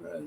Right.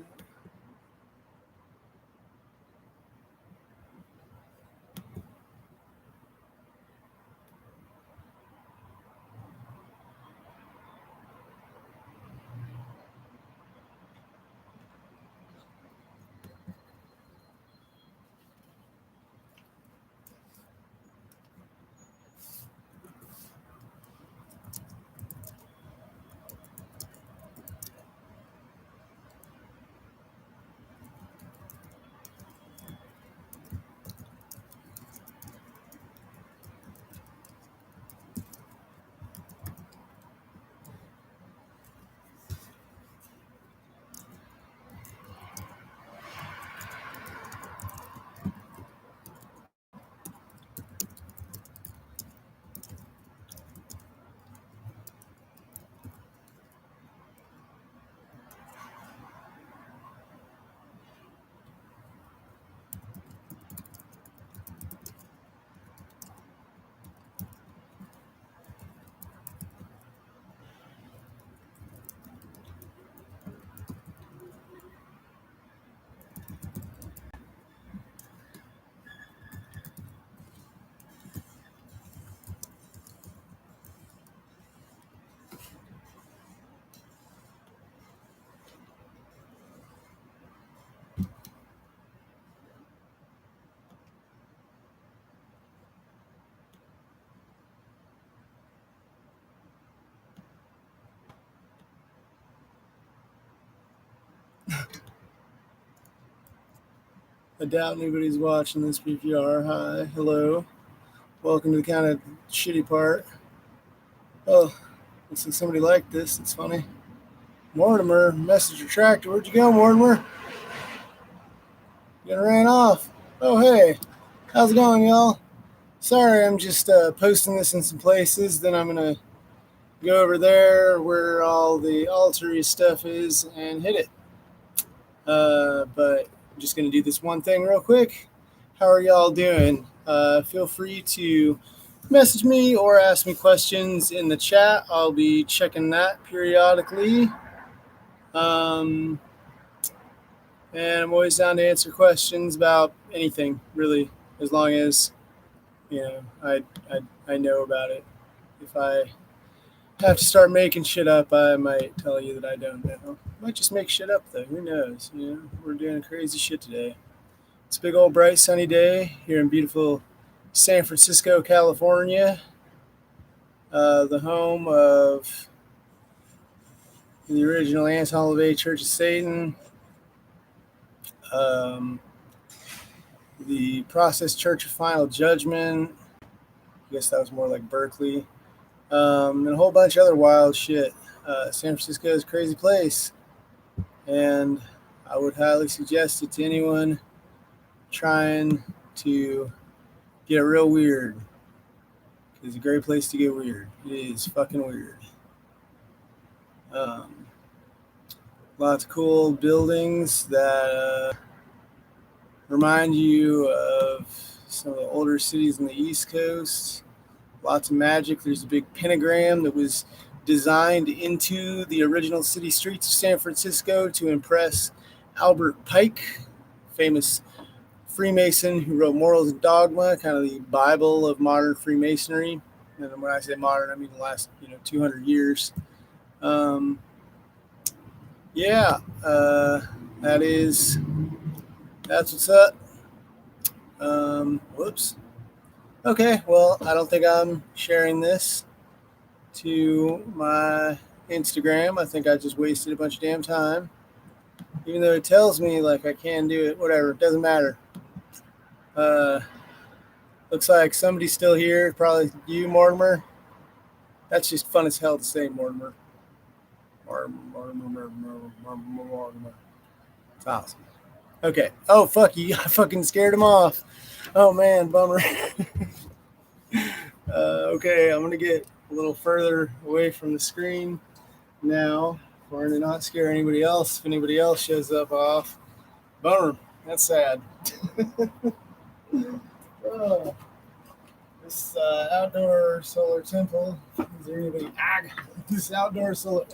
I doubt anybody's watching this PPR. Hi, hello. Welcome to the kind of shitty part. Oh, looks like somebody liked this. It's funny. Mortimer, message retracted. Where'd you go, Mortimer? You ran off. Oh, hey. How's it going, y'all? Sorry, I'm just posting this in some places. Then I'm going to go over there where all the altar stuff is and hit it. But I'm just going to do this one thing real quick. How are y'all doing? Feel free to message me or ask me questions in the chat. I'll be checking that periodically. And I'm always down to answer questions about anything, really, as long as I know about it. If I have to start making shit up, I might tell you that I don't know. I might just make shit up though. Who knows? We're doing crazy shit today. It's a big old bright sunny day here in beautiful San Francisco, California, the home of the original Anton LaVey Church of Satan, the Process Church of Final Judgment. I guess that was more like Berkeley, and a whole bunch of other wild shit. San Francisco is a crazy place, and I would highly suggest it to anyone trying to get real weird. It's a great place to get weird. It is fucking weird. Lots of cool buildings that remind you of some of the older cities on the East Coast. Lots of magic. There's a big pentagram that was designed into the original city streets of San Francisco to impress Albert Pike, famous Freemason who wrote Morals and Dogma, kind of the Bible of modern Freemasonry. And when I say modern, I mean the last 200 years. That's what's up. Whoops. Okay, well, I don't think I'm sharing this to my Instagram. I think I just wasted a bunch of damn time. Even though it tells me like I can do it, whatever, it doesn't matter. Looks like somebody's still here. Probably you, Mortimer. That's just fun as hell to say, Mortimer. Mortimer. It's awesome. Okay. Oh, fuck you. I fucking scared him off. Oh, man. Bummer. Okay. I'm going to get a little further away from the screen now for to not scare anybody else. If anybody else shows up off. Bummer. That's sad. This outdoor solar temple. Is there anybody? This outdoor solar.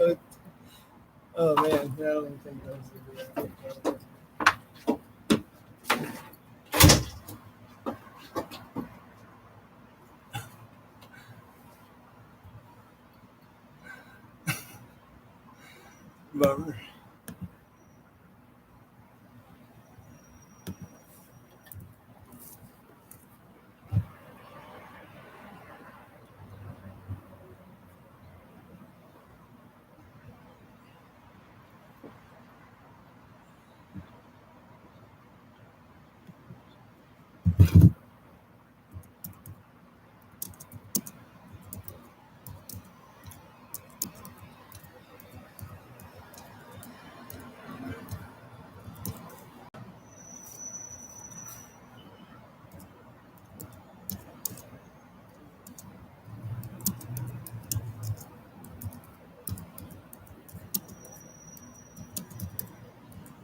Oh man, yeah, I don't even think I was gonna do that. Bummer.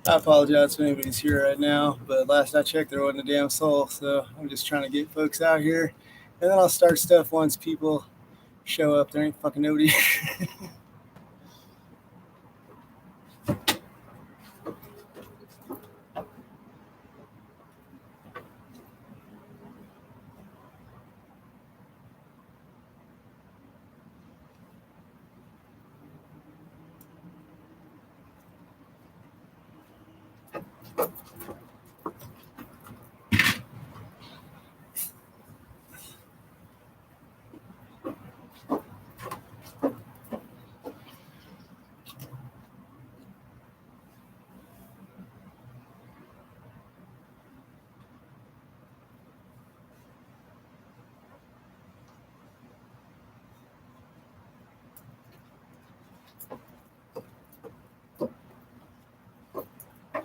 I apologize if anybody's here right now, but last I checked, there wasn't a damn soul. So I'm just trying to get folks out here, and then I'll start stuff once people show up. There ain't fucking nobody.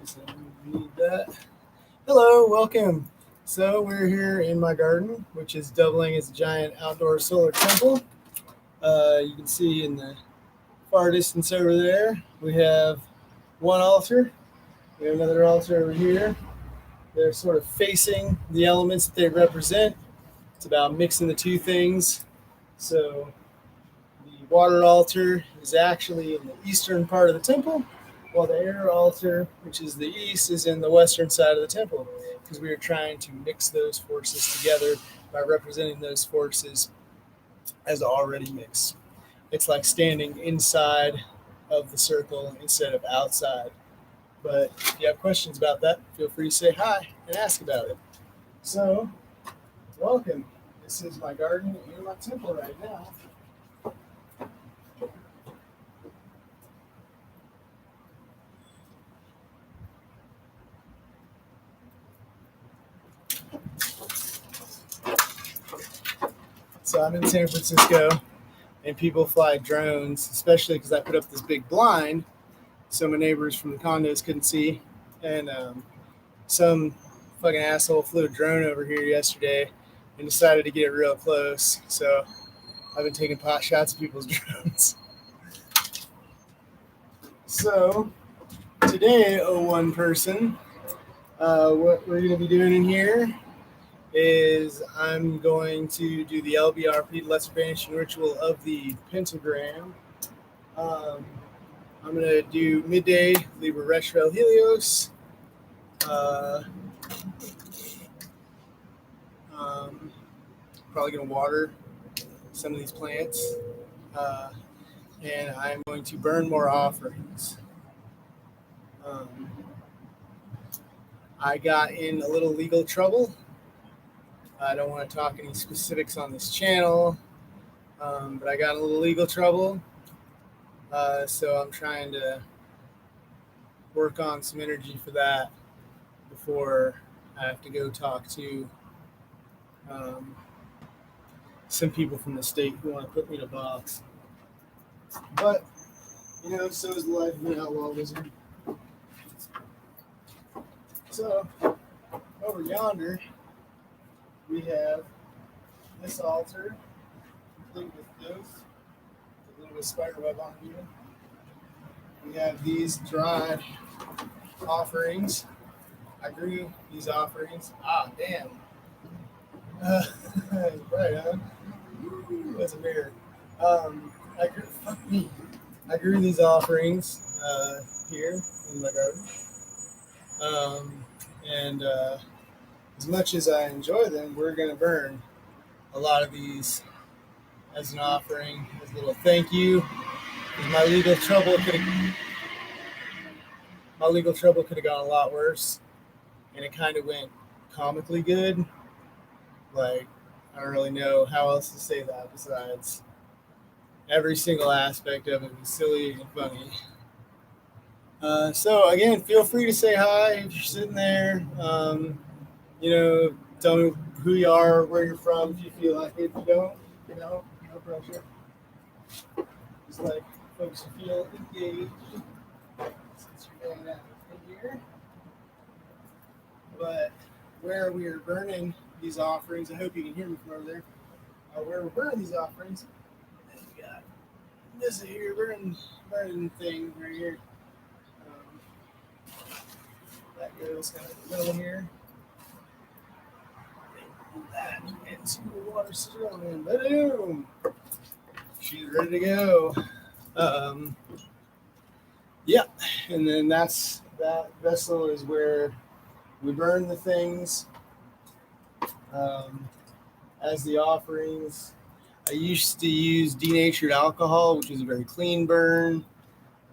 So we need that. Hello, welcome. So we're here in my garden, which is doubling as a giant outdoor solar temple. You can see in the far distance over there, we have one altar. We have another altar over here. They're sort of facing the elements that they represent. It's about mixing the two things. So the water altar is actually in the eastern part of the temple, while the air altar, which is the east, is in the western side of the temple, because we are trying to mix those forces together by representing those forces as already mixed. It's like standing inside of the circle instead of outside. But if you have questions about that, feel free to say hi and ask about it. So, welcome. This is my garden and my temple right now. So I'm in San Francisco, and people fly drones, especially because I put up this big blind so my neighbors from the condos couldn't see. And some fucking asshole flew a drone over here yesterday and decided to get it real close. So I've been taking pot shots at people's drones. So today, O1 person, what we're going to be doing in here is I'm going to do the LBRP, Lesser Banishing Ritual of the Pentagram. I'm going to do midday, Libra Retro Helios. Probably going to water some of these plants. And I'm going to burn more offerings. I got in a little legal trouble. I don't want to talk any specifics on this channel, but I got in a little legal trouble. So I'm trying to work on some energy for that before I have to go talk to some people from the state who want to put me in a box. But, so is the life of an outlaw wizard. So, over yonder, we have this altar, complete with those, a little bit of spider web on here. We have these dried offerings. I grew these offerings. Ah, damn. Right, huh? Ooh, that's a mirror. I grew these offerings here in my garden. And as much as I enjoy them, we're going to burn a lot of these as an offering, as a little thank you. My legal trouble could have gone a lot worse, and it kind of went comically good. Like, I don't really know how else to say that besides every single aspect of it was silly and funny. So again, feel free to say hi if you're sitting there. Tell me who you are, where you're from, if you feel like it. If you don't, no pressure. Just like folks who feel engaged since you're hanging out with me here. But where we are burning these offerings, I hope you can hear me from over there. Where we're burning these offerings, we got this here burning thing right here. That goes kind of in the middle here. That into the water still, and boom! She's ready to go. Yeah, and then that vessel is where we burn the things as the offerings. I used to use denatured alcohol, which is a very clean burn.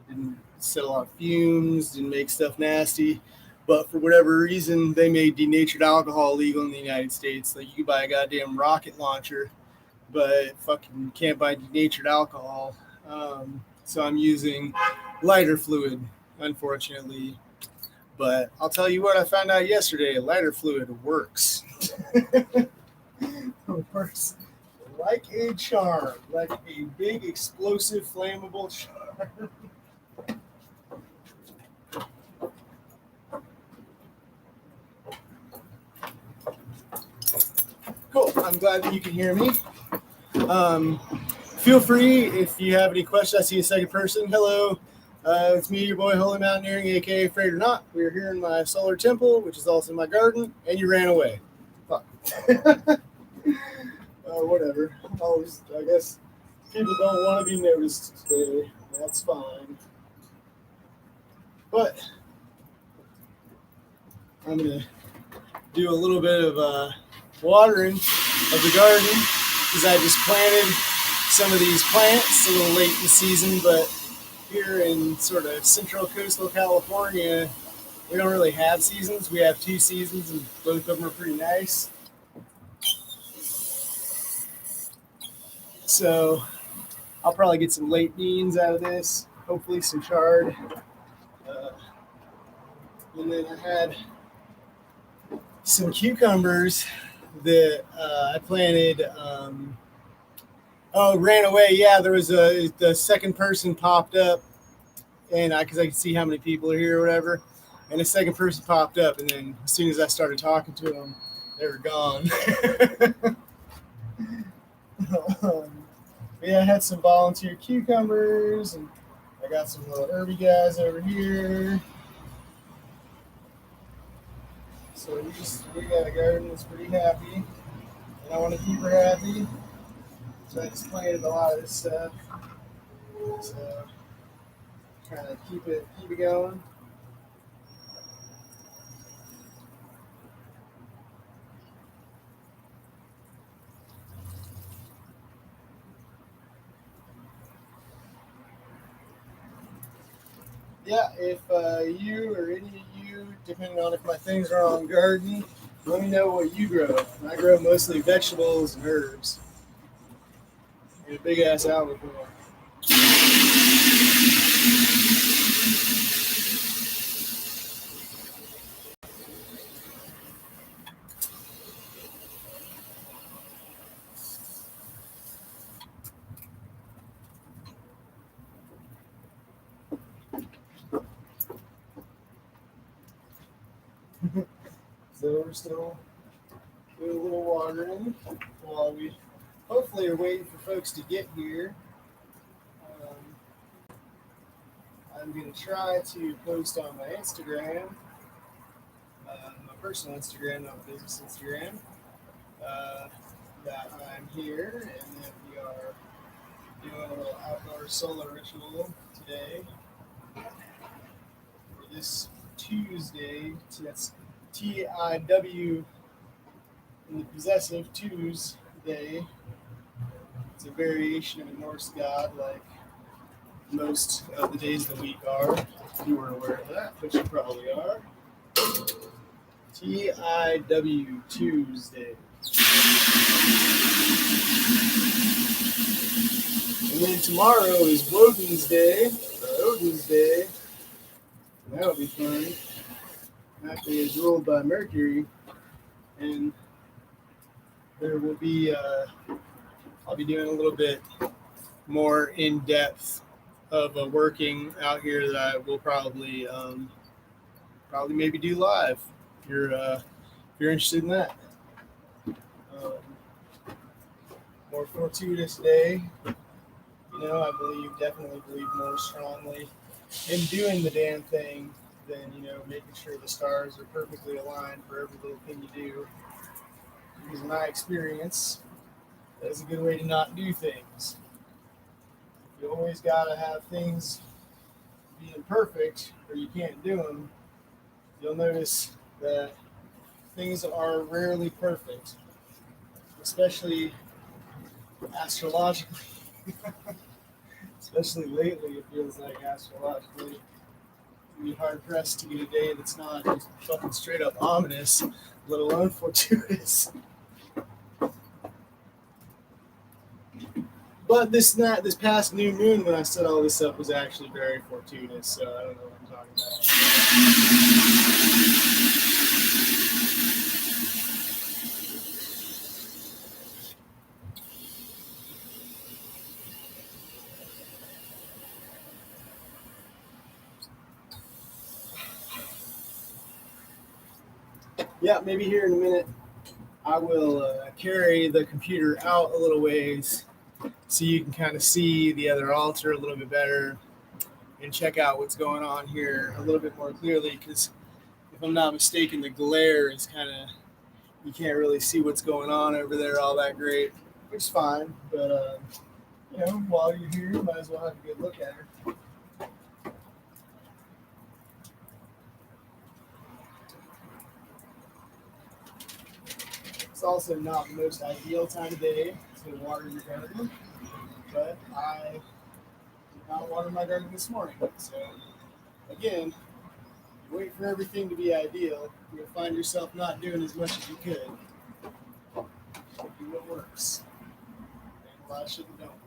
It didn't set a lot of fumes, didn't make stuff nasty. But for whatever reason, they made denatured alcohol legal in the United States. Like, you could buy a goddamn rocket launcher, but fucking can't buy denatured alcohol. So I'm using lighter fluid, unfortunately. But I'll tell you what, I found out yesterday, lighter fluid works. It works like a charm, like a big, explosive, flammable charm. Cool. I'm glad that you can hear me. Feel free if you have any questions. I see a second person. Hello. It's me, your boy, Holy Mountaineering, aka Frater not. We're here in my solar temple, which is also my garden, and you ran away. Fuck. Whatever. I guess people don't want to be noticed today. That's fine. But I'm going to do a little bit of watering of the garden because I just planted some of these plants a little late in the season, but here in sort of central coastal California, we don't really have seasons. We have 2 seasons, and both of them are pretty nice. So I'll probably get some late beans out of this, hopefully some chard. And then I had some cucumbers that I planted. Ran away. Yeah, there was the second person popped up, and because I could see how many people are here or whatever. And the second person popped up, and then as soon as I started talking to them, they were gone. Yeah, I had some volunteer cucumbers, and I got some little herby guys over here. So we got a garden that's pretty happy, and I want to keep her happy. So I just planted a lot of this stuff. So kind of keep it going. Yeah, if you or any of you, depending on if my things are on garden, let me know what you grow. I grow mostly vegetables and herbs. And a big ass outlet for one. So we're still doing a little watering while we hopefully are waiting for folks to get here. I'm going to try to post on my Instagram, my personal Instagram, not my business Instagram, that I'm here and that we are doing a little outdoor solar ritual today. Tuesday. That's Tiw in the possessive, Tuesday. It's a variation of a Norse god, like most of the days of the week are. If you weren't aware of that, which you probably are. Tiw, Tuesday. And then tomorrow is Woden's Day, or Odin's Day. That'll be fun. That day is ruled by Mercury, and there will be, I'll be doing a little bit more in depth of a working out here that I will probably maybe do live. If you're interested in that. More fortuitous day. I definitely believe more strongly in doing the damn thing than, making sure the stars are perfectly aligned for every little thing you do. Because in my experience, that's a good way to not do things. You always got to have things being perfect or you can't do them. You'll notice that things are rarely perfect, especially astrologically. Especially lately, it feels like astrologically. You'd be hard pressed to get a day that's not just fucking straight up ominous, let alone fortuitous. But this past new moon when I set all this up was actually very fortuitous, so I don't know what I'm talking about. Yeah, maybe here in a minute I will carry the computer out a little ways so you can kind of see the other altar a little bit better and check out what's going on here a little bit more clearly, because if I'm not mistaken, the glare is kind of, you can't really see what's going on over there all that great, which is fine, but while you're here, you might as well have a good look at her. It's also not the most ideal time of day to water your garden, but I did not water my garden this morning. So, again, you wait for everything to be ideal, you'll find yourself not doing as much as you could. Do what works. And a lot of shit that don't.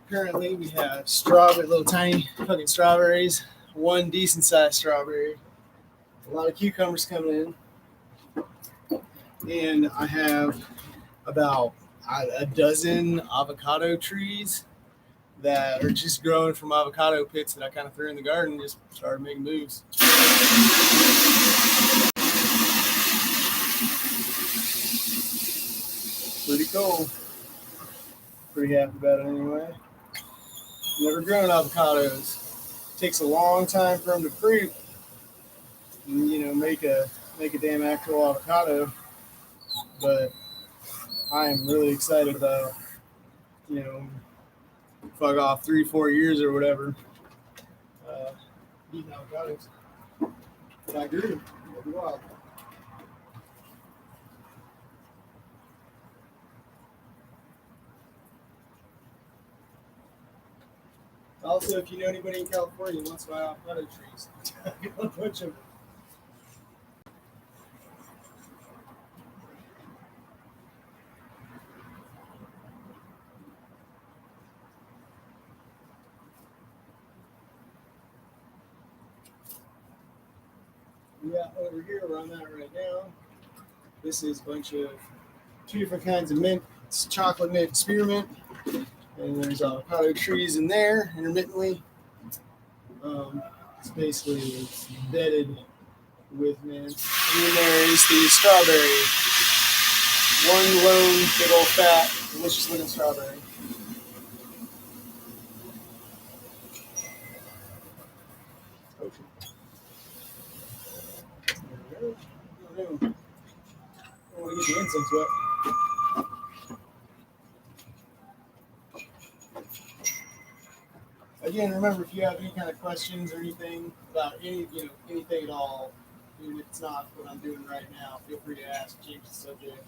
Currently, we have little tiny fucking strawberries, one decent sized strawberry, a lot of cucumbers coming in, and I have about a dozen avocado trees that are just growing from avocado pits that I kind of threw in the garden, just started making moves. Pretty cool. Pretty happy about it anyway. Never grown avocados. Takes a long time for them to fruit and, make a damn actual avocado. But I am really excited about, fuck off 3-4 years or whatever, eating avocados. And I grew. It'll be wild. Also, if you know anybody in California who wants to buy avocado trees, I got a bunch of them. Yeah, over here where I'm at right now, this is a bunch of 2 different kinds of mint. It's chocolate mint, spearmint, and there's avocado trees in there intermittently. It's bedded with mint. And then there is the strawberry. One lone, big old fat, delicious looking strawberry. don't know. I want to get the incense wet. Again, remember, if you have any kind of questions or anything about anything at all, even if it's not what I'm doing right now, feel free to ask, change the subject.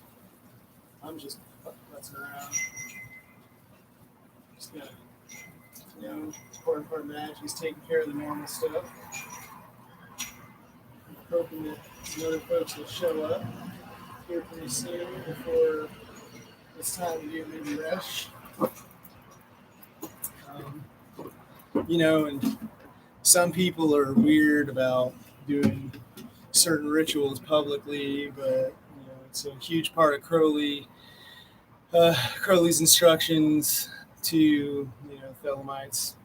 I'm just messing around. Just gonna, important part of Magick is taking care of the normal stuff. Hoping that some other folks will show up here pretty soon before it's time to do maybe rush. And some people are weird about doing certain rituals publicly, but it's a huge part of Crowley's instructions to Thelemites.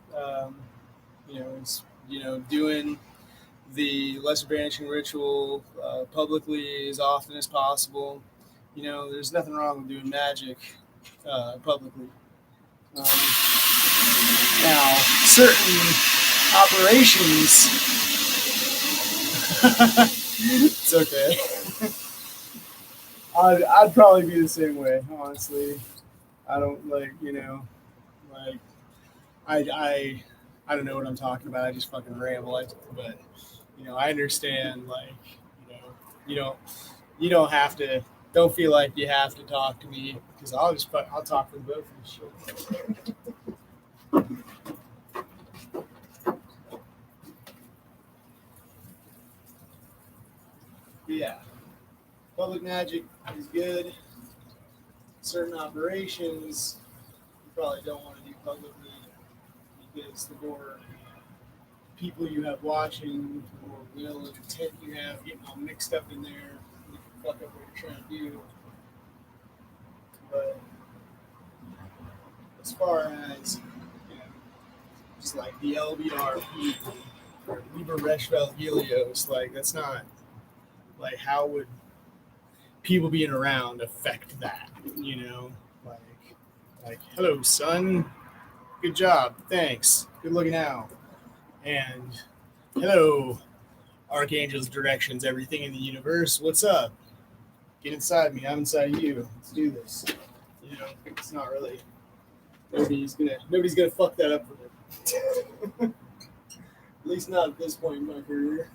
Is doing the lesser banishing ritual publicly as often as possible. There's nothing wrong with doing magic publicly. Now, certain operations, it's okay. I'd probably be the same way, honestly. I don't I don't know what I'm talking about. I just fucking ramble. But I understand. You don't have to. Don't feel like you have to talk to me because I'll talk for both of you. Yeah, public magic is good. Certain operations you probably don't want to do publicly because the more people you have watching, the more will and intent you have getting all mixed up in there, you can fuck up what you're trying to do. But as far as just like the LBRP or Liber Reshvel Helios, that's not. How would people being around affect that? Hello, son. Good job. Thanks. Good looking out. And hello, Archangel's directions, everything in the universe. What's up? Get inside me. I'm inside you. Let's do this. It's not really. Nobody's gonna fuck that up for me. At least not at this point in my career.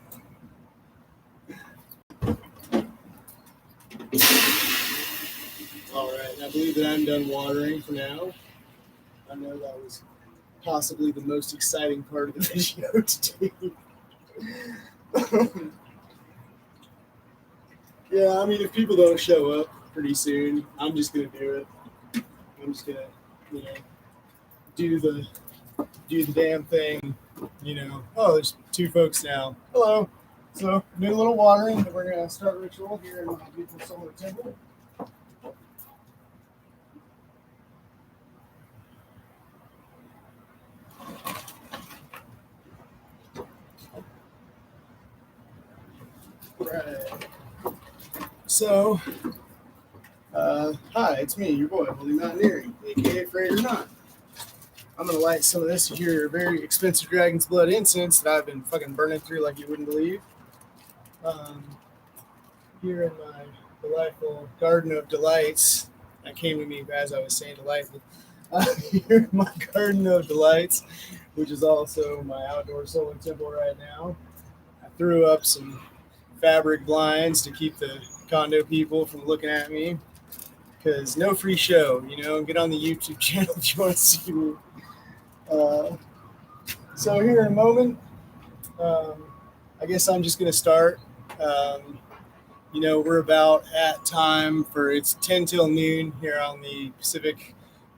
All right, I believe that I'm done watering for now. I know that was possibly the most exciting part of the video to do. Yeah, I mean, if people don't show up pretty soon, I'm just gonna do it. I'm just gonna, do the damn thing. Oh, there's two folks now. Hello. So, do a little watering, and we're gonna start ritual here in my beautiful solar temple. Right. So, hi, it's me, your boy, Holy Mountaineer, aka Frater not. I'm gonna light some of this here very expensive dragon's blood incense that I've been fucking burning through like you wouldn't believe. Here in my delightful garden of delights, that came to me as I was saying delightful. Here in my garden of delights, which is also my outdoor solar temple right now. I threw up some fabric blinds to keep the condo people from looking at me because no free show, get on the YouTube channel if you want to see me. So here in a moment, I guess I'm just going to start. We're about at time for it's 10 till noon here on the Pacific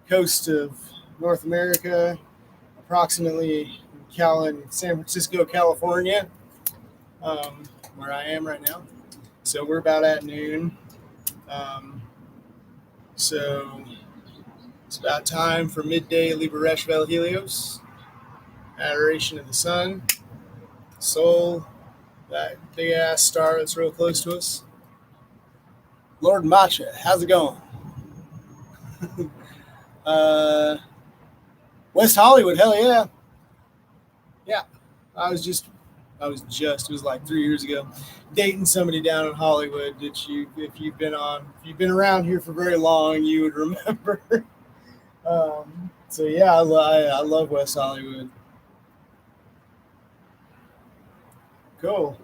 coast of North America, approximately in San Francisco, California, where I am right now. So we're about at noon. So it's about time for midday Liber Reshvel Helios, adoration of the sun, soul, that big ass star that's real close to us. Lord Matcha, how's it going? West Hollywood, hell yeah. Yeah, I was just It was like 3 years ago, dating somebody down in Hollywood that if you've been around here for very long, you would remember. So yeah, I love West Hollywood. Cool.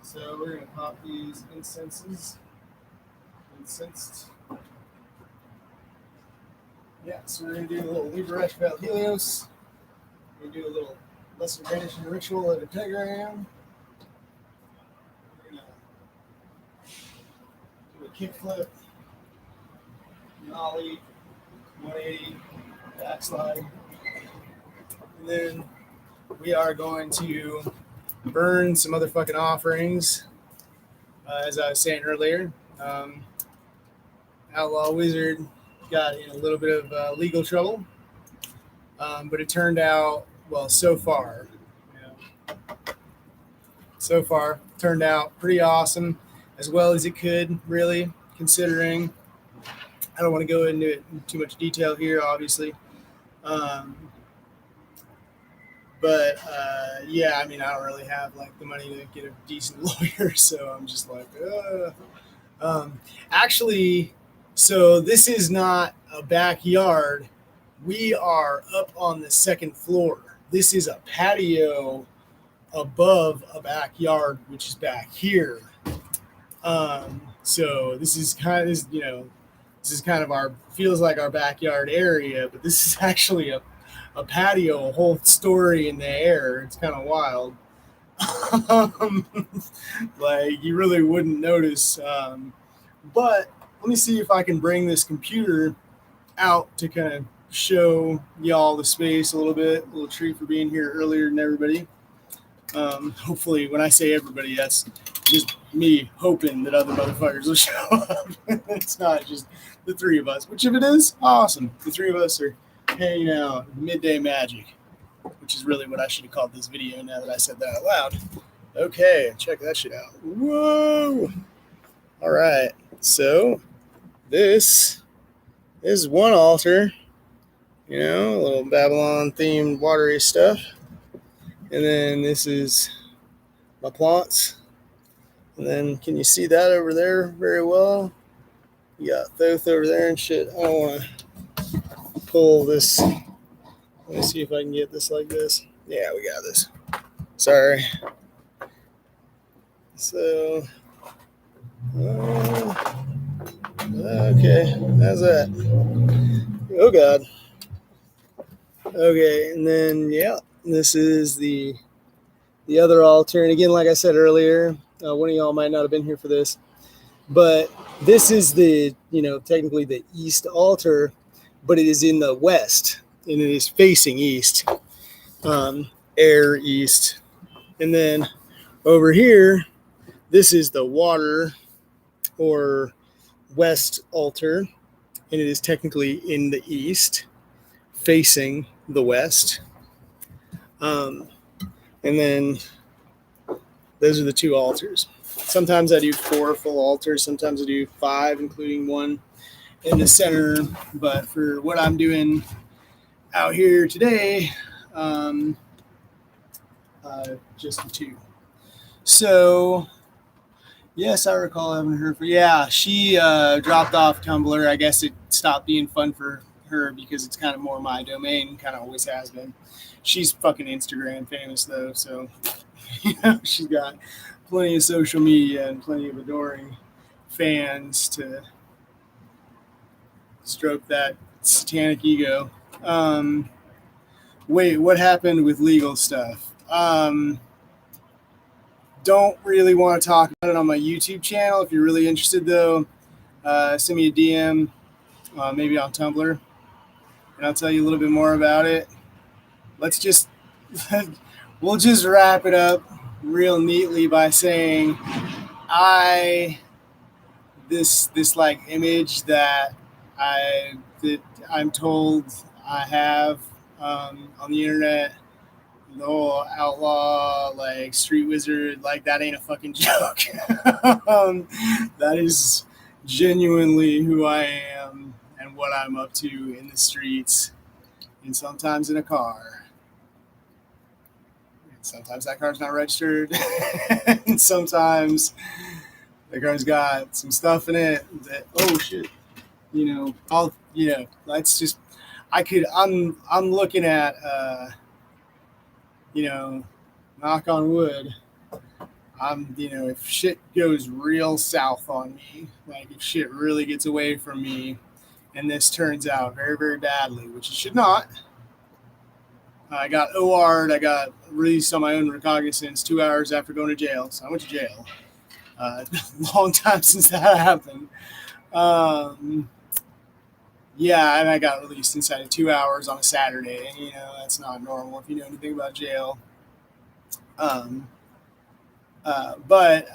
So we're gonna pop these incensed. Yeah, so we're gonna do a little Liber Val Helios. We're gonna do a little lesser banishing ritual at a tegram. We're gonna do a kickflip, nollie, 180, backslide, and then we are going to burn some motherfucking offerings. As I was saying earlier, Outlaw Wizard got in a little bit of legal trouble, but it turned out well so far. So far, turned out pretty awesome, as well as it could, really, considering. I don't want to go into it in too much detail here, obviously. But yeah, I mean, I don't really have like the money to get a decent lawyer, so I'm just like, actually, so this is not a backyard. We are up on the second floor. This is a patio above a backyard, which is back here. So this is kind of, this is kind of feels like our backyard area, but this is actually a patio, a whole story in the air. It's kind of wild. Like you really wouldn't notice. But let me see if I can bring this computer out to kind of show y'all the space a little bit. A little treat for being here earlier than everybody. Hopefully, when I say everybody, that's just me hoping that other motherfuckers will show up. It's not just the three of us, which if it is, awesome. The three of us are hanging out, midday magic, which is really what I should have called this video now that I said that out loud. Okay, check that shit out. Whoa! All right, so this is one altar, a little Babylon themed watery stuff. And then this is my plants. And then can you see that over there very well? You got Thoth over there and shit. I don't want to pull this. Let me see if I can get this like this. Yeah, we got this. Sorry. So, okay, how's that? Oh, God. Okay, and then, yeah, this is the other altar. And again, like I said earlier, one of y'all might not have been here for this, but this is the, technically the east altar, but it is in the west, and it is facing east, air east. And then over here, this is the water or west altar, and it is technically in the east, facing the west. And then those are the two altars. Sometimes I do 4 full altars. Sometimes I do 5, including one in the center. But for what I'm doing out here today, just the 2. So, yes, I recall having her for. Yeah, she dropped off Tumblr. I guess it stopped being fun for her because it's kind of more my domain. Kind of always has been. She's fucking Instagram famous though, so she's got plenty of social media and plenty of adoring fans to stroke that satanic ego. Wait, what happened with legal stuff? Don't really want to talk about it on my YouTube channel. If you're really interested, though, send me a DM, maybe on Tumblr, and I'll tell you a little bit more about it. Let's just we'll just wrap it up real neatly by saying this like image that I'm told I have on the internet, the whole outlaw like street wizard, like that ain't a fucking joke. That is genuinely who I am and what I'm up to in the streets and sometimes in a car. sometimes that car's not registered, and sometimes the car's got some stuff in it that, oh shit, that's just, I'm looking at, knock on wood, if shit goes real south on me, like if shit really gets away from me, and this turns out very, very badly, which it should not. I got OR'd. I got released on my own recognizance 2 hours after going to jail. So I went to jail. It's been a long time since that happened. Yeah, and I got released inside of 2 hours on a Saturday. And, that's not normal if you know anything about jail. But,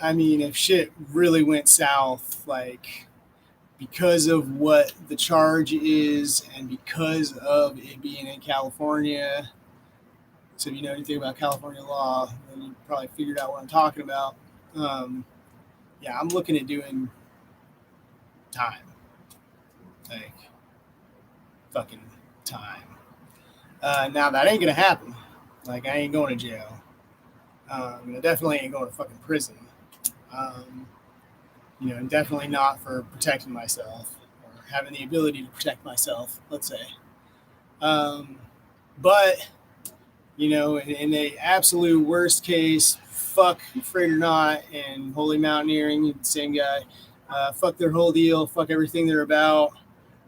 I mean, if shit really went south, like, because of what the charge is and because of it being in California, so if you know anything about California law, then you probably figured out what I'm talking about. Yeah, I'm looking at doing time. Like, fucking time. Now, that ain't going to happen. Like, I ain't going to jail. I definitely ain't going to fucking prison. And definitely not for protecting myself or having the ability to protect myself, let's say. But, in the absolute worst case, fuck Frater Not and Holy Mountaineering, same guy. Fuck their whole deal. Fuck everything they're about.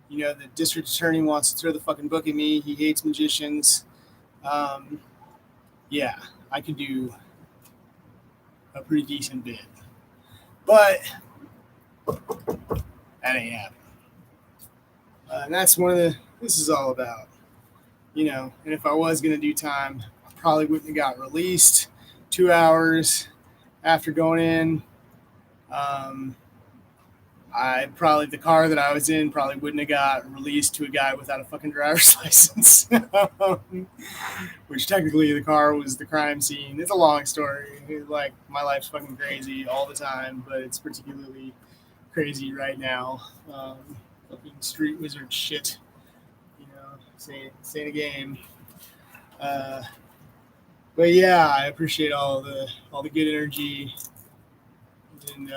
The district attorney wants to throw the fucking book at me. He hates magicians. Yeah, I could do a pretty decent bit. But that ain't happening. And that's this is all about. And if I was going to do time, I probably wouldn't have got released 2 hours after going in. The car that I was in probably wouldn't have got released to a guy without a fucking driver's license, which technically the car was the crime scene. It's a long story. Like, my life's fucking crazy all the time, but it's particularly crazy right now. Fucking street wizard shit. Say a game. But yeah, I appreciate all the good energy and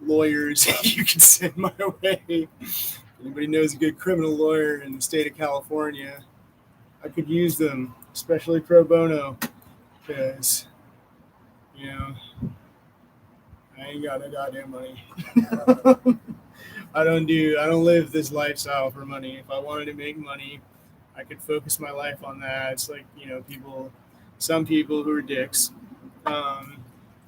lawyers you can send my way. If anybody knows a good criminal lawyer in the state of California, I could use them, especially pro bono, because I ain't got no goddamn money. I don't live this lifestyle for money. If I wanted to make money, I could focus my life on that. It's like, some people who are dicks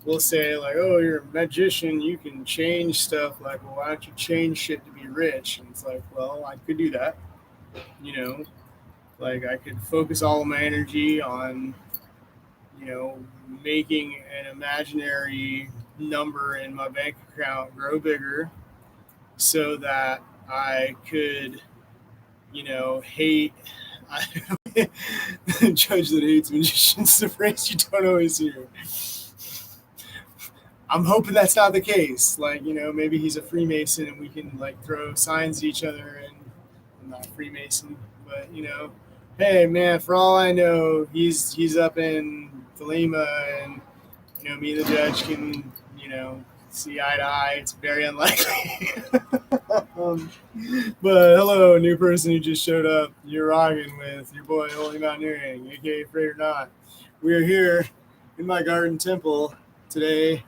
will say, like, oh, you're a magician, you can change stuff. Like, well, why don't you change shit to be rich? And it's like, well, I could do that. Like, I could focus all of my energy on, making an imaginary number in my bank account grow bigger, so that I could, hate. Judge that hates magicians, the phrase you don't always hear. I'm hoping that's not the case. Like, maybe he's a Freemason and we can, like, throw signs at each other, and I'm not a Freemason, but, hey, man, for all I know, he's up in Thelema, and, me and the judge can, see eye to eye. It's very unlikely. But hello, new person who just showed up. You're rocking with your boy Holy Mountaineering, aka Frater Not. We are here in my garden temple today,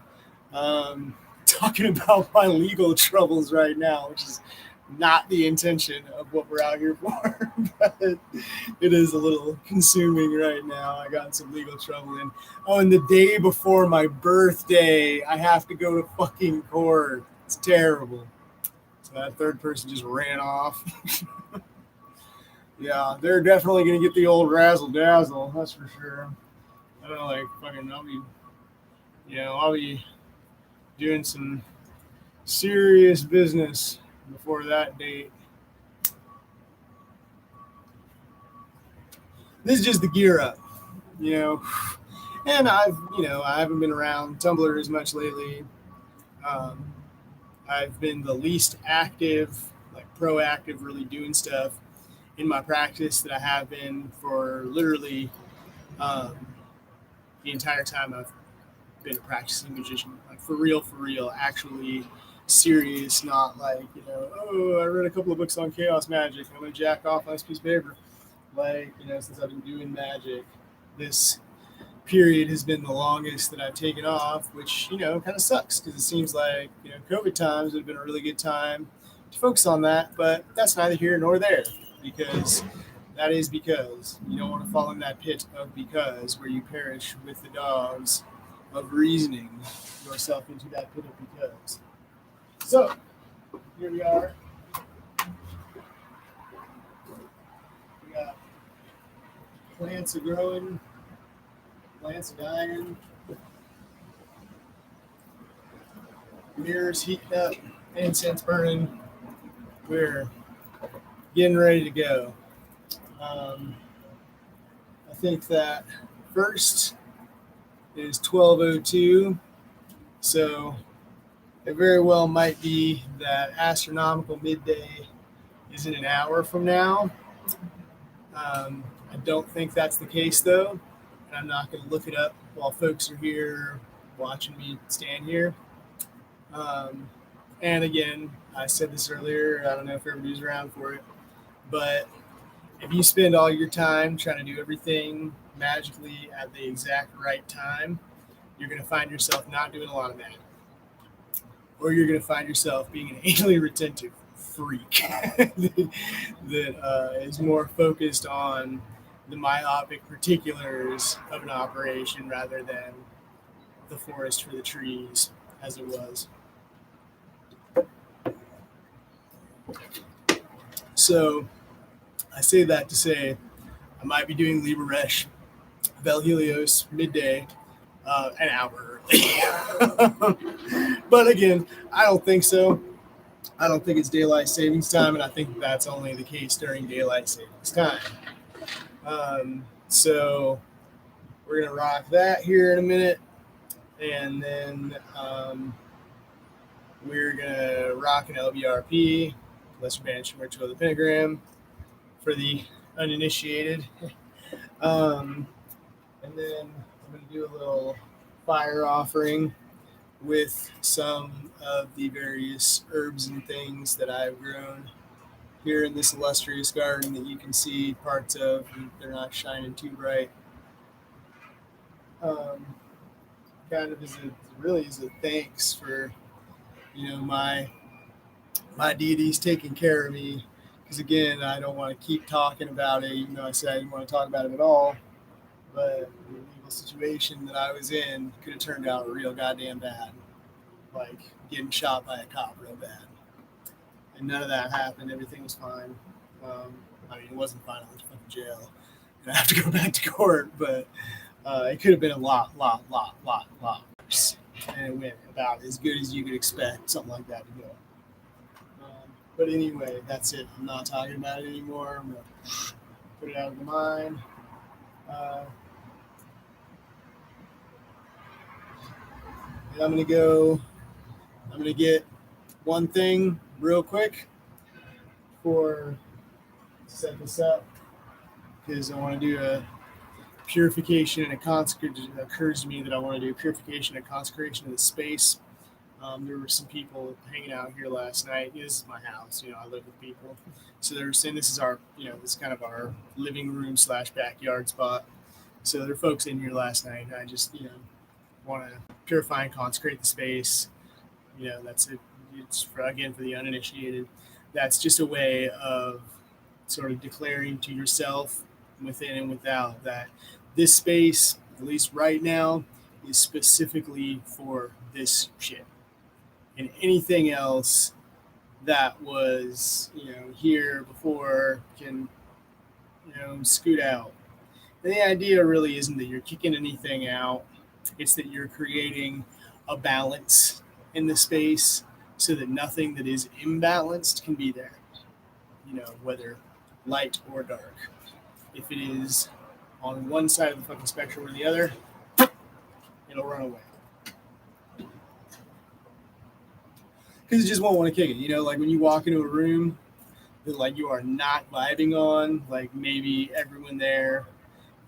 talking about my legal troubles right now, which is not the intention of what we're out here for, but it is a little consuming right now. I got some legal trouble in. Oh, and the day before my birthday, I have to go to fucking court. It's terrible. So that third person just ran off. Yeah, they're definitely going to get the old razzle dazzle, that's for sure. I don't know, like, fucking, I'll be doing some serious business before that date. This is just the gear up, and I haven't been around Tumblr as much lately. I've been the least active, like proactive, really doing stuff in my practice that I have been for literally the entire time I've been a practicing magician, like for real, actually serious, not like, oh, I read a couple of books on chaos magic, I'm gonna jack off on this piece of paper. Like, since I've been doing magic, this period has been the longest that I've taken off, which, kind of sucks because it seems like, COVID times would have been a really good time to focus on that, but that's neither here nor there because that is because you don't want to fall in that pit of because where you perish with the dogs of reasoning yourself into that pit of because. So, here we are. We got plants are growing, plants are dying, mirrors heating up, incense burning. We're getting ready to go. I think that first is 12:02, so it very well might be that astronomical midday is in an hour from now. I don't think that's the case though, and I'm not going to look it up while folks are here watching me stand here. And again, I said this earlier, I don't know if everybody's around for it, but if you spend all your time trying to do everything magically at the exact right time, you're going to find yourself not doing a lot of magic. Or you're going to find yourself being an anally retentive freak that is more focused on the myopic particulars of an operation rather than the forest for the trees as it was. So I say that to say I might be doing Liber-Resh Vel Helios midday an hour early. But again, I don't think so. I don't think it's daylight savings time, and I think that's only the case during daylight savings time. So we're going to rock that here in a minute, and then we're going to rock an LBRP, Lesser Banished Ritual of the Pentagram, for the uninitiated. And then I'm going to do a little fire offering with some of the various herbs and things that I've grown here in this illustrious garden that you can see parts of, and they're not shining too bright. Kind of is a thanks for my deities taking care of me, because again, I don't want to keep talking about it, even though I said I didn't want to talk about it at all. But the legal situation that I was in could have turned out real goddamn bad, like getting shot by a cop real bad. And none of that happened. Everything was fine. It wasn't fine. I went to fucking jail, and I have to go back to court. But it could have been a lot worse. And it went about as good as you could expect something like that to go. But anyway, that's it. I'm not talking about it anymore. I'm going to put it out of the mind. And I'm going to get one thing real quick to set this up, because I want to do a purification and a consecration. It occurs to me that I want to do a purification and consecration of the space. There were some people hanging out here last night. This is my house. I live with people. So they were saying this is our, this is kind of our living room / backyard spot. So there were folks in here last night. And I just, want to purify and consecrate the space. That's it. It's for the uninitiated. That's just a way of sort of declaring to yourself, within and without, that this space, at least right now, is specifically for this shit. And anything else that was, here before can, scoot out. And the idea really isn't that you're kicking anything out. It's that you're creating a balance in the space so that nothing that is imbalanced can be there, whether light or dark. If it is on one side of the fucking spectrum or the other, it'll run away. Because it just won't want to kick it. Like when you walk into a room that like you are not vibing on, like maybe everyone there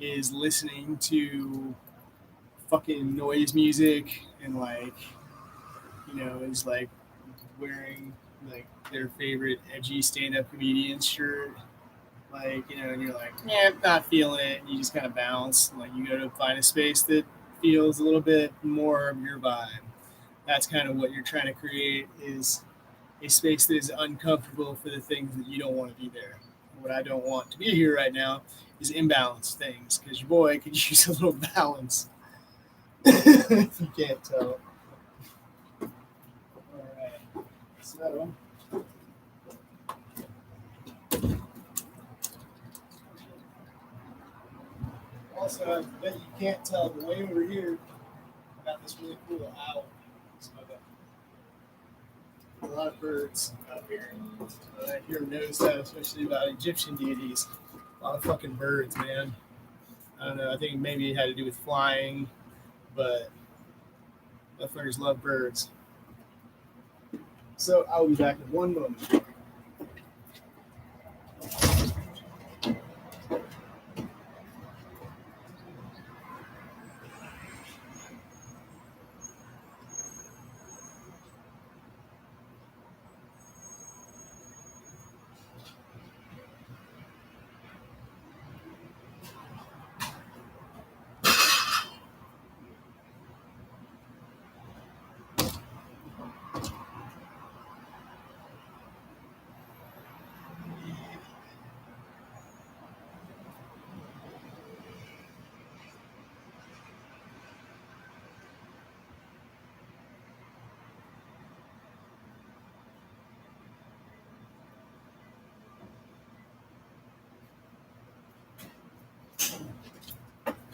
is listening to fucking noise music and is like wearing like their favorite edgy stand-up comedian shirt, and you're like, yeah, not feeling it. And you just kind of bounce. Like you go to find a space that feels a little bit more of your vibe. That's kind of what you're trying to create is a space that is uncomfortable for the things that you don't want to be there. What I don't want to be here right now is imbalanced things because your boy could use a little balance. If you can't tell. All right. So. Also, I bet you can't tell, but way over here, I got this really cool owl. So I got a lot of birds out here. I hear noticed that, especially about Egyptian deities. A lot of fucking birds, man. I don't know. I think maybe it had to do with flying, but motherfuckers love birds. So I'll be back in one moment.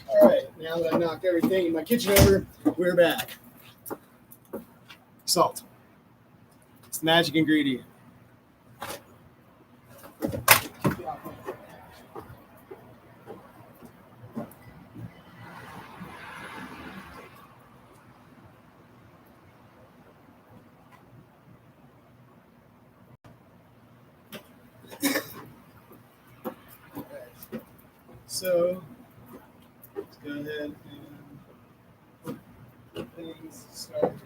All right, now that I knocked everything in my kitchen over, we're back. Salt. It's the magic ingredient. So let's go ahead and put things started.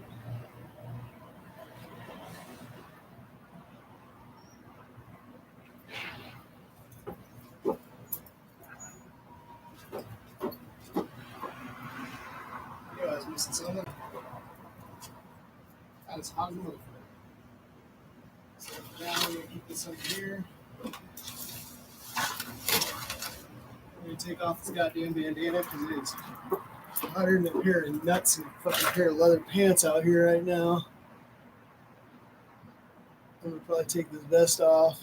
I was missing something. God, it's hot as a motherfucker. So now we're gonna keep this up here. We're gonna take off this goddamn bandana because it is hotter than a pair of nuts and a fucking pair of leather pants out here right now. I'm gonna probably take this vest off.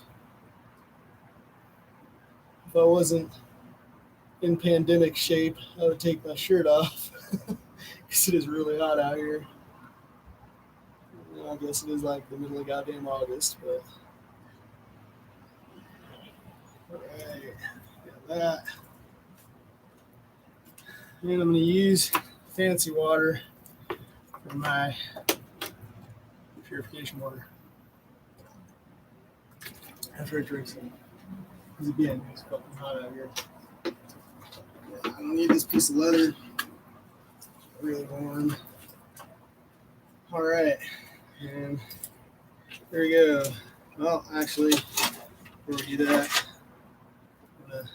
If I wasn't in pandemic shape, I would take my shirt off because it is really hot out here. I guess it is like the middle of goddamn August, but alright, got that. And I'm gonna use fancy water for my purification water after I drink some. Because again, it's fucking hot out here. I don't need this piece of leather. It's really warm. All right, and there we go. Well, actually, before we do that, I'm gonna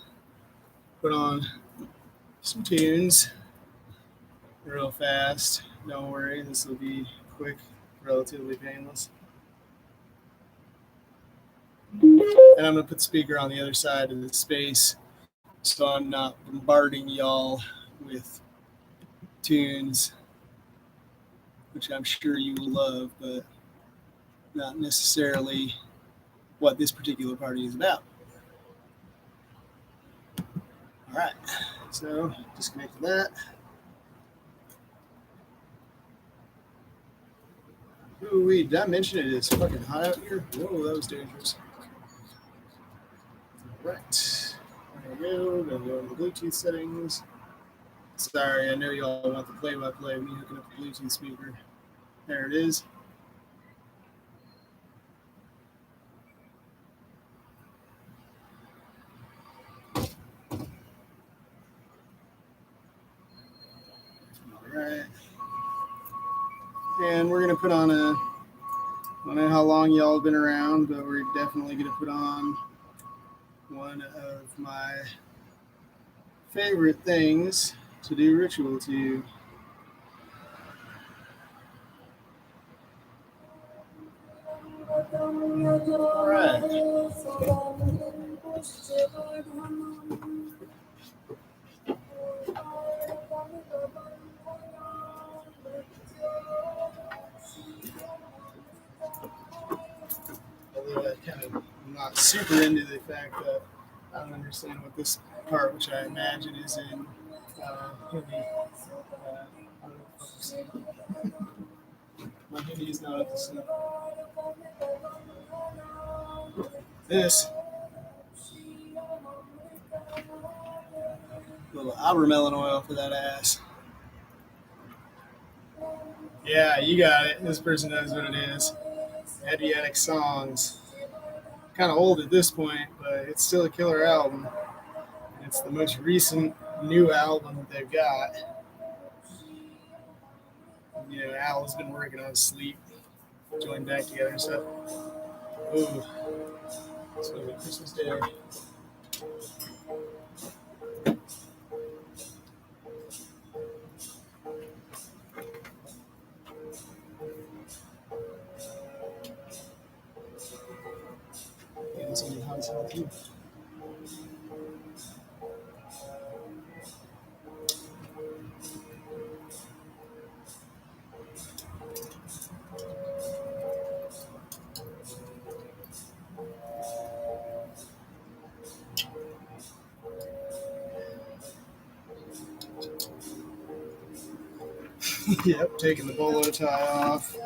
put on some tunes real fast. Don't worry, this will be quick, relatively painless. And I'm gonna put the speaker on the other side of the space so I'm not bombarding y'all with tunes, which I'm sure you will love, but not necessarily what this particular party is about. All right, so disconnect that. Ooh, did I mention it is fucking hot out here? Whoa, that was dangerous. All right, there we go. Gonna go into Bluetooth settings. Sorry, I know y'all want the play-by-play of me hooking up the Bluetooth speaker. There it is. Right. And we're gonna put on a. I don't know how long y'all have been around, but we're definitely gonna put on one of my favorite things to do ritual to. All right. Although I kind of am not super into the fact that I don't understand what this part, which I imagine is in Hindi. I don't know if I'm saying. My Hindi is not up to snuff. This little abramelon oil for that ass. Yeah, you got it. This person knows what it is. Adriatic Songs. Kind of old at this point, but it's still a killer album. It's the most recent new album that they've got. You know, Al has been working on Sleep, joined back together and stuff. Ooh, this was a Christmas Day. Yeah, it's gonna be hot as hell too. Yep, taking the bolo tie off.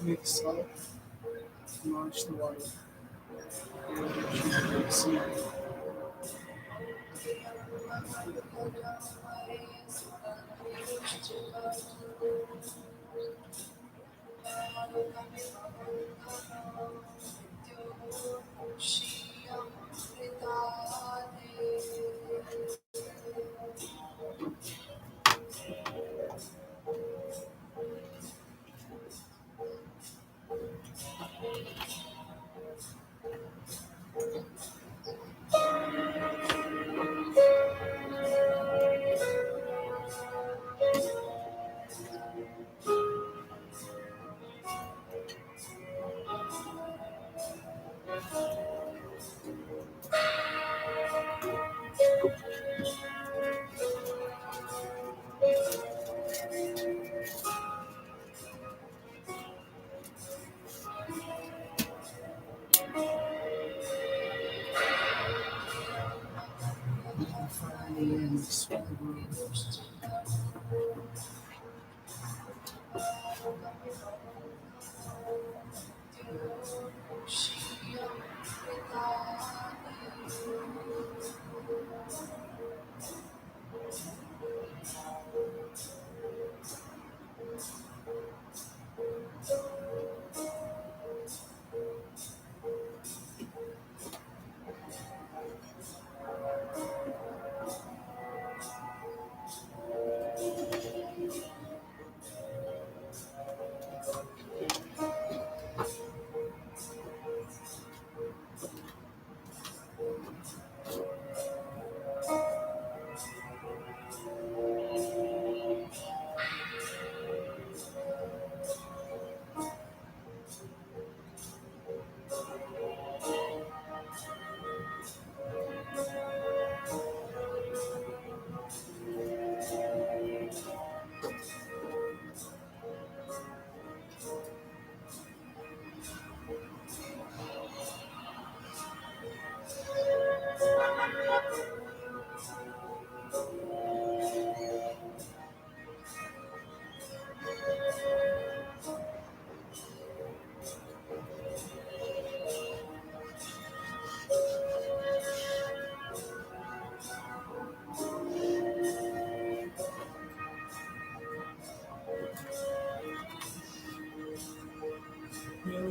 Mix up, launch the water.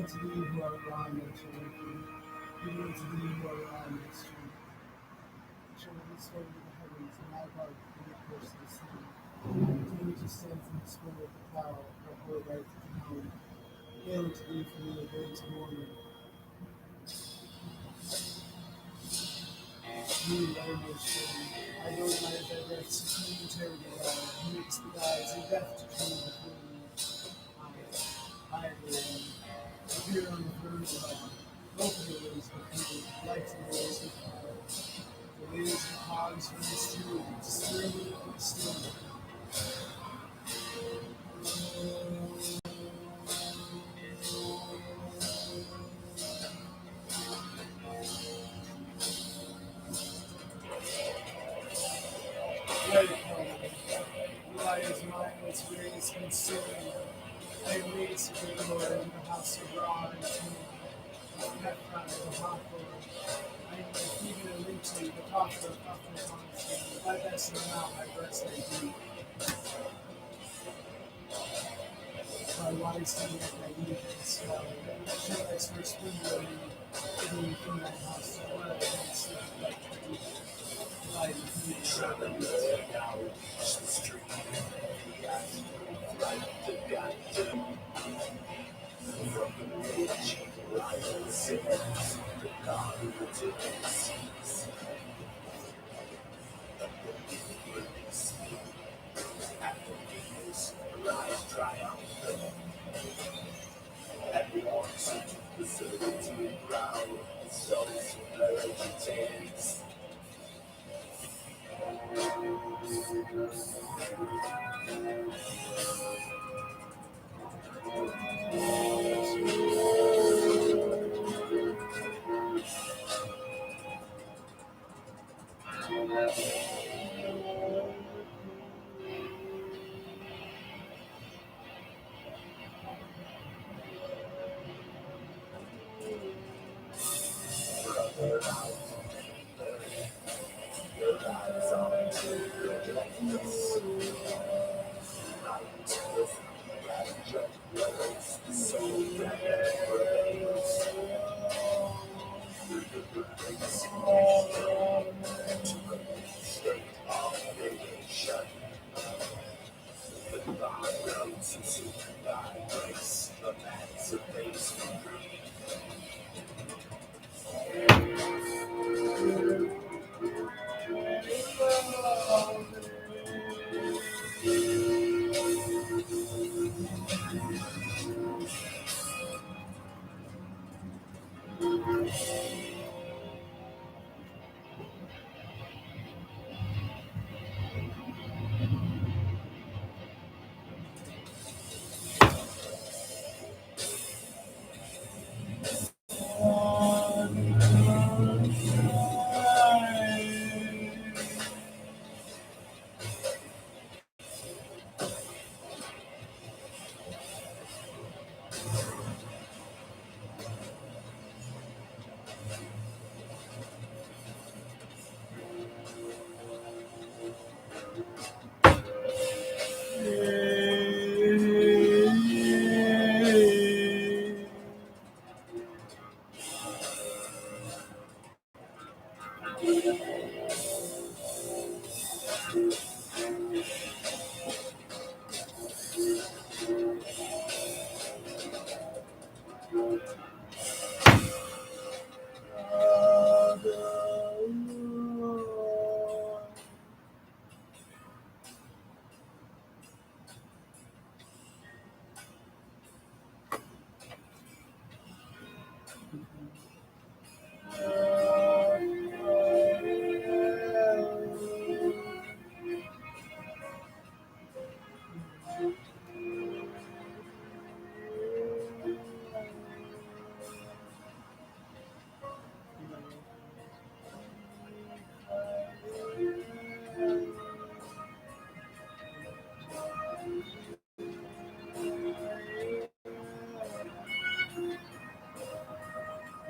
to thee who art wrong and children. Even unto thee who art wrong and strength. Show me this way to the heavens, and thy bark in the course of the sea. To me to stand from the splendor of the cloud, or hold right to the home. Hail unto thee from the birds of morning. You are most holy. I know my regrets, supreme and terrible God, who makes the gods and death to tremble before me. I will appear on the throne of God. Both of the ways of people, light and the ways of fire. The ways of hogs from the stew, stew, stew. Let it come. Light is mine, its rays consume. I am raised to the Lord in the house of God and tomb. Nephi, the hawthorn. I am like even a lychee, the poplar, often constant. My best in mouth, my breast I do. My wise son, yet my youth and swell. Show thy first splendor in me from thy house to dwell and sleep like tree. Light is me,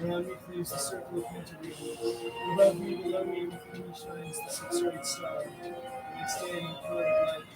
around me flees the circle of pentagrams. Above me, below me, within me shines the six-rayed star. And I stand in the pillar of light.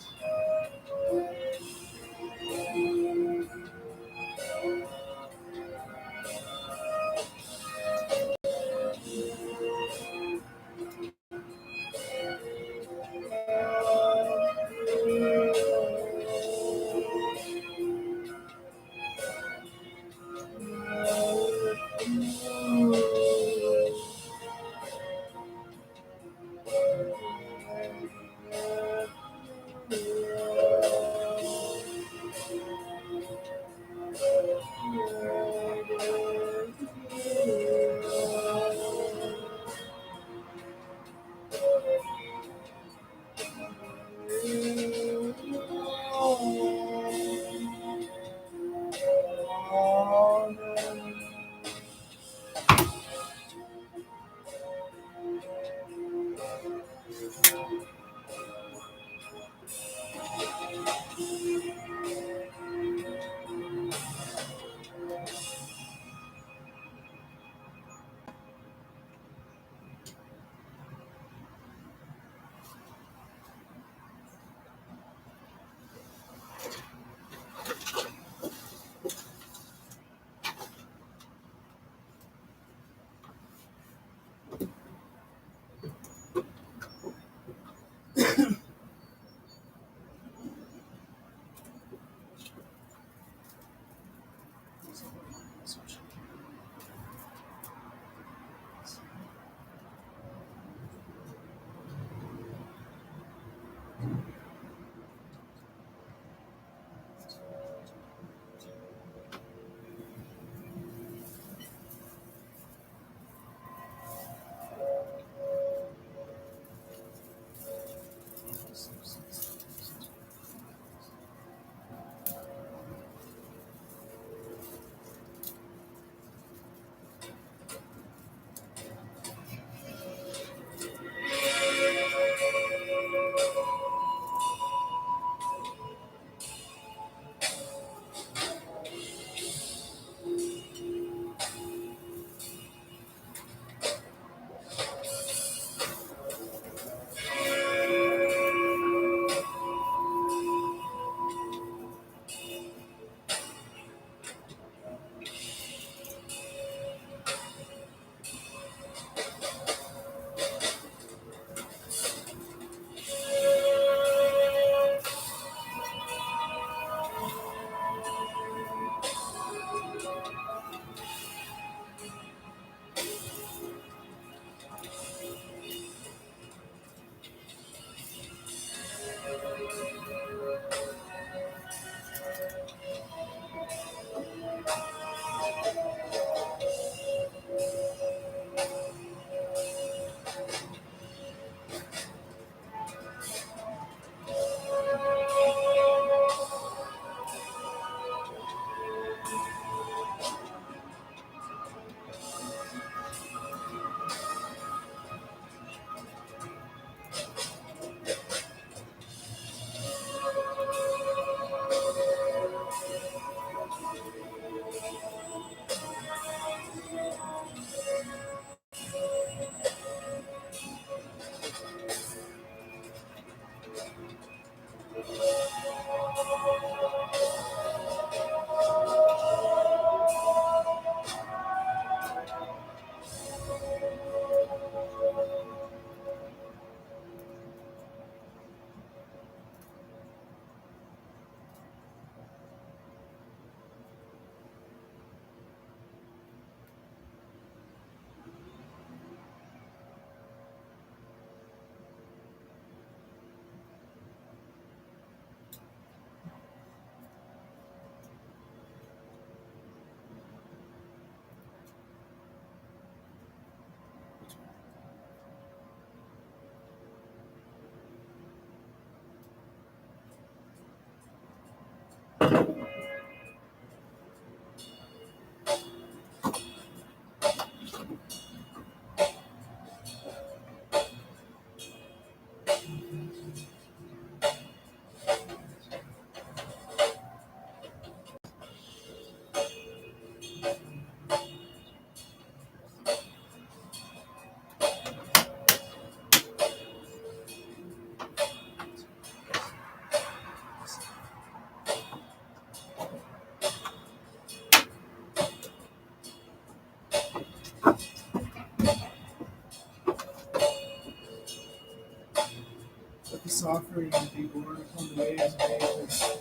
But the softer you be born upon the waves of ages.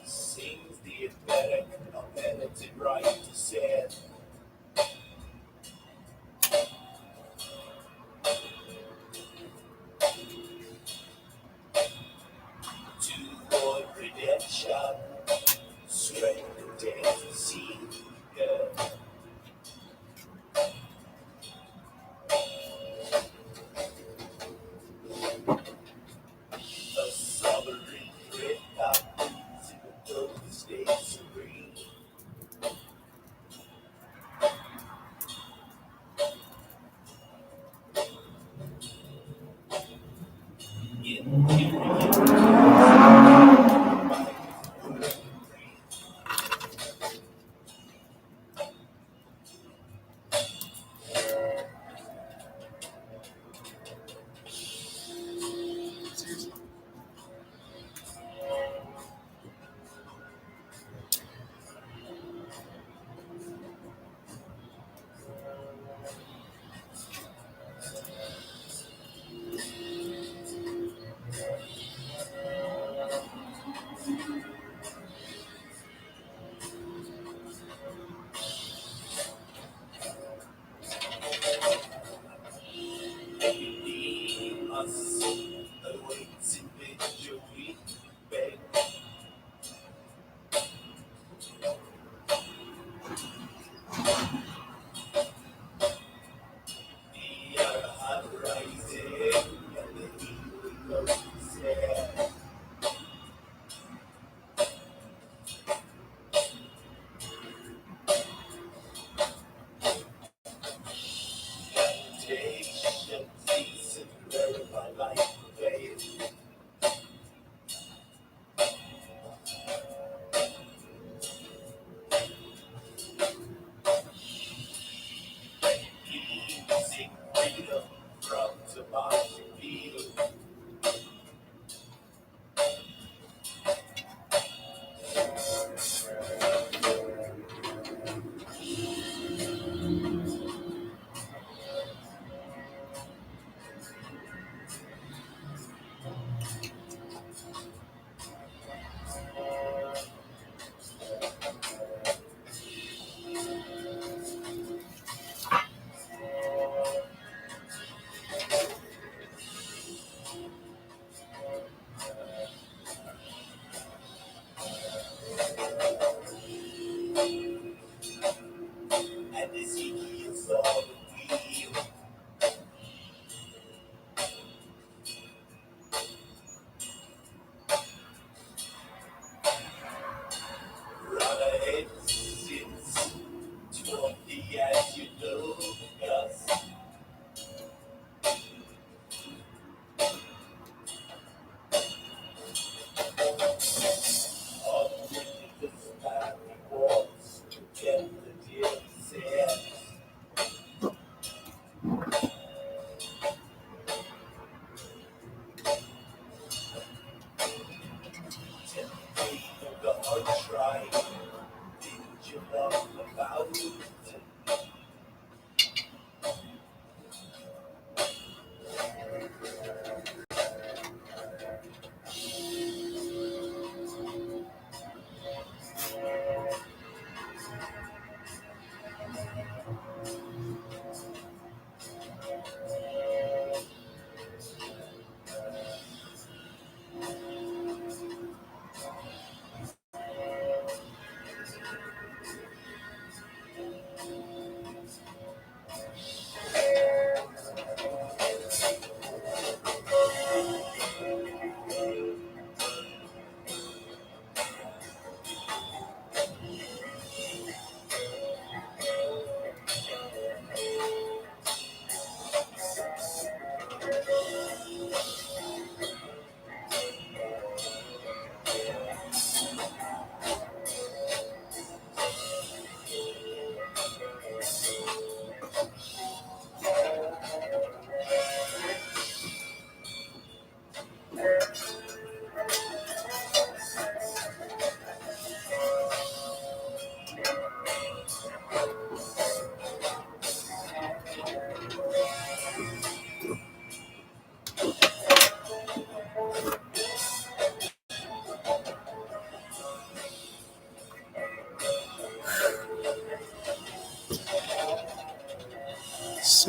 Sings the emphatic, unedited right to said. To avoid redemption, strength and death to see. A sovereign threat that leads in the darkest state serene. In us awaits in victory. Beg the Arhat rising and the healing of his head. Temptation cease and verify life faith. Seek freedom from demonic field.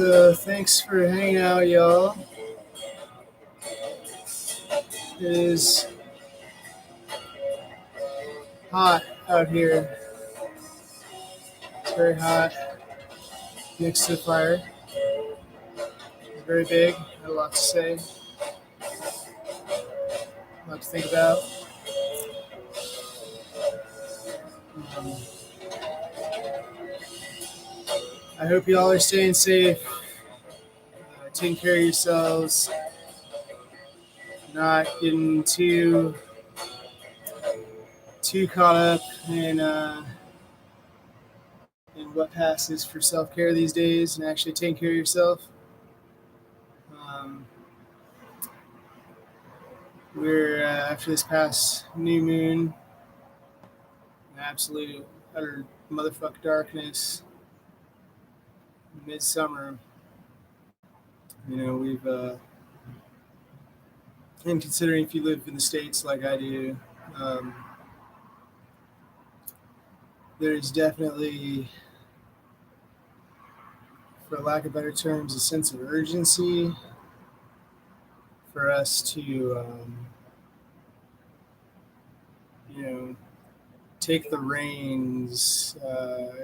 So thanks for hanging out, y'all. It is hot out here. It's very hot next to the fire. It's very big. Had a lot to say, a lot to think about. Um, I hope y'all are staying safe, taking care of yourselves, not getting too caught up in what passes for self care these days, and actually taking care of yourself. Um, we're after this past new moon, absolute utter motherfucker darkness, midsummer. We've and considering if you live in the States like I do, um, there's definitely, for lack of better terms, a sense of urgency for us to, you know, take the reins,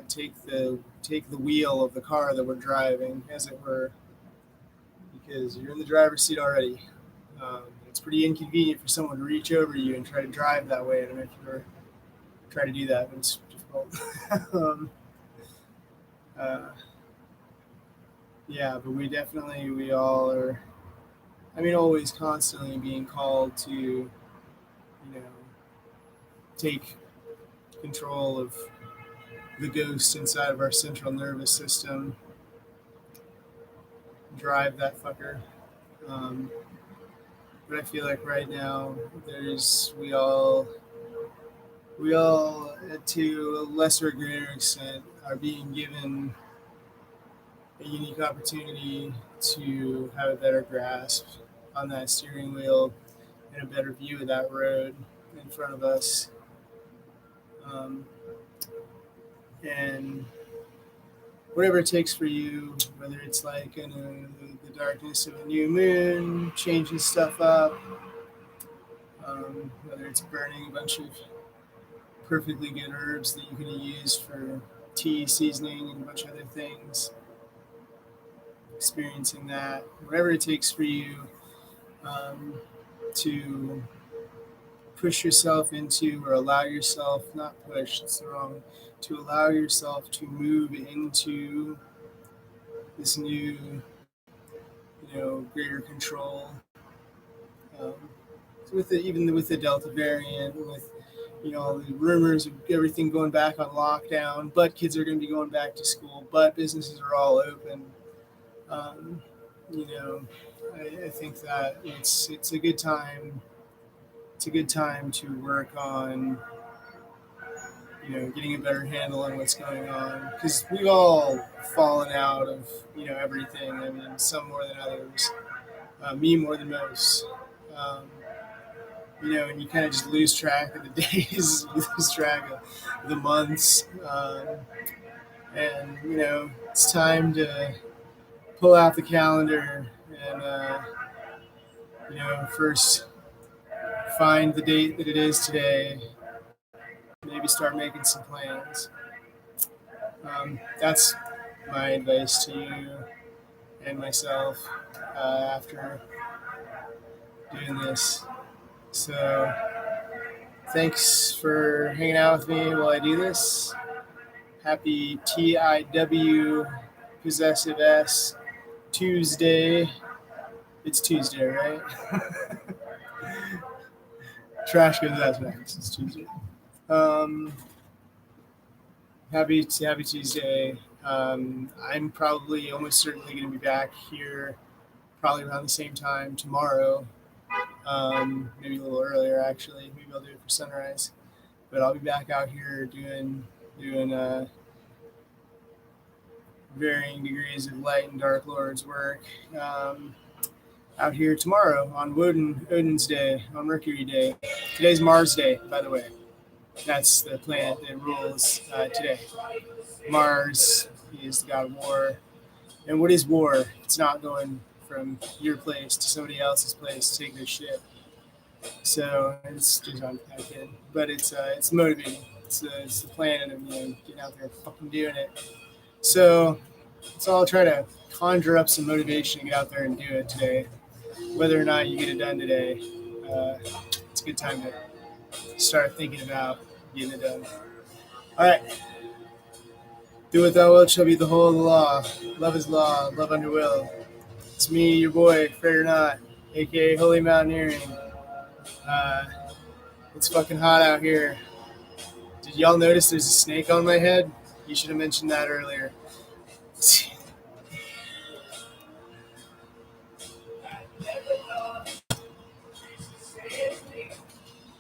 take the wheel of the car that we're driving, as it were, because you're in the driver's seat already. It's pretty inconvenient for someone to reach over you and try to drive that way. I don't know if you ever try to do that, but it's difficult. um, uh, yeah, but we all are, I mean, always constantly being called to, take control of the ghost inside of our central nervous system, drive that fucker. Um, but I feel like right now, we all, to a lesser or greater extent, are being given a unique opportunity to have a better grasp on that steering wheel and a better view of that road in front of us. Um, and whatever it takes for you, whether it's like in the darkness of a new moon, changing stuff up, whether it's burning a bunch of perfectly good herbs that you can use for tea seasoning and a bunch of other things, experiencing that, whatever it takes for you to push yourself into, or allow yourself, not push, it's the wrong, to allow yourself to move into this new, greater control. Um, even with the Delta variant, with all the rumors of everything going back on lockdown, but kids are going to be going back to school, but businesses are all open. Um, I think that it's a good time. It's a good time to work on getting a better handle on what's going on, because we've all fallen out of everything. I mean, some more than others, me more than most. Um, and you kind of just lose track of the days, you lose track of the months, and it's time to pull out the calendar and first find the date that it is today. Maybe start making some plans. That's my advice to you and myself after doing this. So, thanks for hanging out with me while I do this. Happy TIW Possessive S Tuesday. It's Tuesday, right? Trash goes out next. It's Tuesday. Happy Tuesday. I'm probably almost certainly going to be back here probably around the same time tomorrow. Maybe a little earlier, actually. Maybe I'll do it for sunrise. But I'll be back out here doing varying degrees of light and dark lord's work out here tomorrow on Odin's Day, on Mercury Day. Today's Mars Day, by the way. That's the planet that rules today. Mars is the god of war, And what is war? It's not going from your place to somebody else's place to take their shit. So it's just unpacking, but it's motivating. It's the plan of getting out there and fucking doing it. So I'll try to conjure up some motivation to get out there and do it today. Whether or not you get it done today, uh, it's a good time to start thinking about getting it done. All right. Do what thou wilt shall be the whole of the law. Love is law, love under will. It's me, your boy, Frater Not, aka Holy Mountaineering. Uh, it's fucking hot out here. Did y'all notice there's a snake on my head? You should have mentioned that earlier.